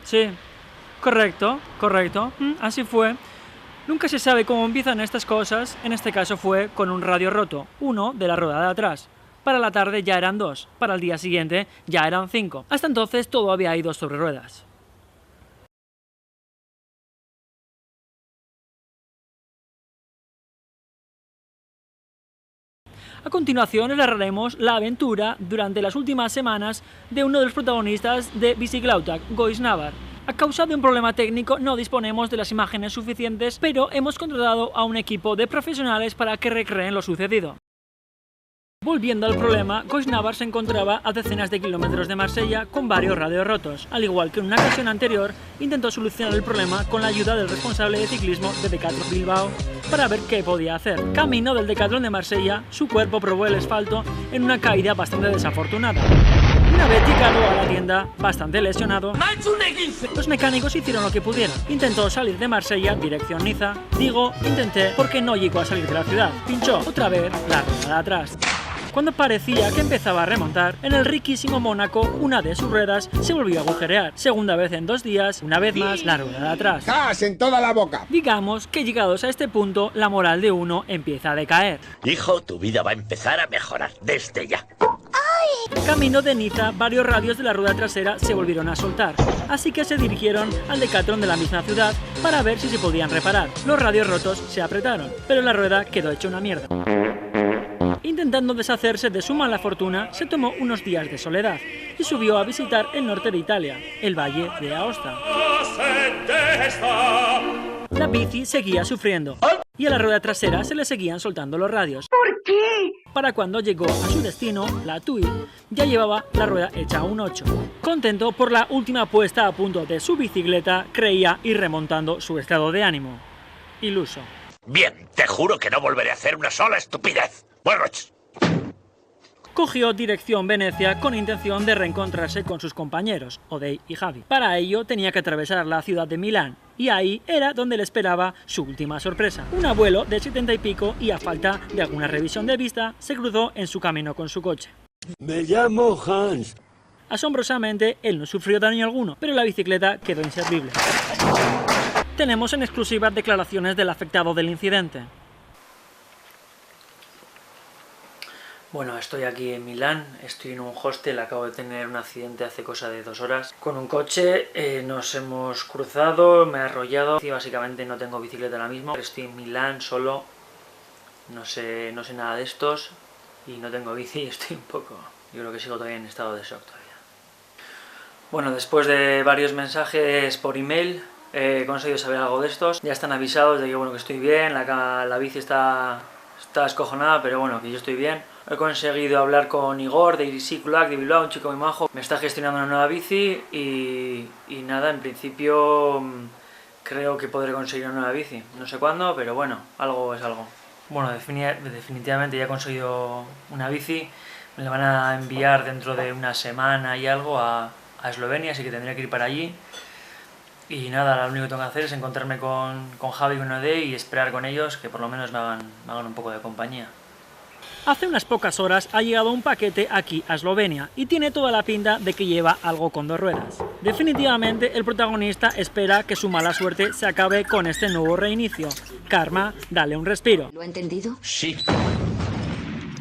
Sí, correcto, correcto. Así fue. Nunca se sabe cómo empiezan estas cosas. En este caso fue con un radio roto, uno de la rueda de atrás. Para la tarde ya eran 2, para el día siguiente ya eran 5. Hasta entonces todo había ido sobre ruedas. A continuación les narraremos la aventura durante las últimas semanas de uno de los protagonistas de Biciclautac, Goiz Navar. A causa de un problema técnico no disponemos de las imágenes suficientes, pero hemos contratado a un equipo de profesionales para que recreen lo sucedido. Volviendo al problema, Goiz Navar se encontraba a decenas de kilómetros de Marsella con varios radios rotos. Al igual que en una ocasión anterior, intentó solucionar el problema con la ayuda del responsable de ciclismo de Decathlon Bilbao para ver qué podía hacer. Camino del Decathlon de Marsella, su cuerpo probó el asfalto en una caída bastante desafortunada. Una vez llegado a la tienda, bastante lesionado, los mecánicos hicieron lo que pudieron. Intentó salir de Marsella, dirección Niza. Digo, intenté porque no llegó a salir de la ciudad. Pinchó otra vez la rueda de atrás. Cuando parecía que empezaba a remontar, en el riquísimo Mónaco, una de sus ruedas se volvió a agujerear. Segunda vez en 2 días, una vez más la rueda de atrás. ¡Gas en toda la boca! Digamos que llegados a este punto, la moral de uno empieza a decaer. Hijo, tu vida va a empezar a mejorar desde ya. Camino de Niza, varios radios de la rueda trasera se volvieron a soltar, así que se dirigieron al Decathlon de la misma ciudad para ver si se podían reparar. Los radios rotos se apretaron, pero la rueda quedó hecha una mierda. Intentando deshacerse de su mala fortuna, se tomó unos días de soledad y subió a visitar el norte de Italia, el valle de Aosta. La bici seguía sufriendo y a la rueda trasera se le seguían soltando los radios. ¿Por qué? Para cuando llegó a su destino, la Tui ya llevaba la rueda hecha un 8. Contento por la última puesta a punto de su bicicleta, creía ir remontando su estado de ánimo. Iluso. Bien, te juro que no volveré a hacer una sola estupidez. Buenas noches. Cogió dirección Venecia con intención de reencontrarse con sus compañeros, Odey y Javi. Para ello tenía que atravesar la ciudad de Milán, y ahí era donde le esperaba su última sorpresa. Un abuelo de 70 y pico y a falta de alguna revisión de vista, se cruzó en su camino con su coche. Me llamo Hans. Asombrosamente, él no sufrió daño alguno, pero la bicicleta quedó inservible. Tenemos en exclusiva declaraciones del afectado del incidente. Bueno, estoy aquí en Milán, estoy en un hostel, acabo de tener un accidente hace cosa de 2 horas. Con un coche nos hemos cruzado, me ha arrollado, y básicamente no tengo bicicleta ahora mismo. Estoy en Milán solo, no sé nada de estos y no tengo bici, estoy un poco... Yo creo que sigo todavía en estado de shock todavía. Bueno, después de varios mensajes por email he conseguido saber algo de estos. Ya están avisados de que, bueno, que estoy bien, la bici está escojonada, pero bueno, que yo estoy bien. He conseguido hablar con Igor de Biciclautac de Bilbao, un chico muy majo. Me está gestionando una nueva bici y nada, en principio creo que podré conseguir una nueva bici. No sé cuándo, pero bueno, algo es algo. Bueno, definitivamente ya he conseguido una bici. Me la van a enviar dentro de una semana y algo a Eslovenia, así que tendré que ir para allí. Y nada, lo único que tengo que hacer es encontrarme con Javi y con Odey y esperar con ellos que por lo menos me hagan un poco de compañía. Hace unas pocas horas ha llegado un paquete aquí a Eslovenia y tiene toda la pinta de que lleva algo con 2 ruedas. Definitivamente el protagonista espera que su mala suerte se acabe con este nuevo reinicio. Karma, dale un respiro. ¿Lo ha entendido? Sí.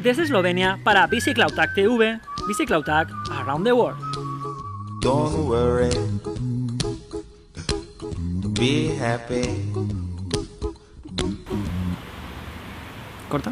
Desde Eslovenia para Biciclautac TV, Biciclautac Around the World. Don't worry, be happy. ¿Corta?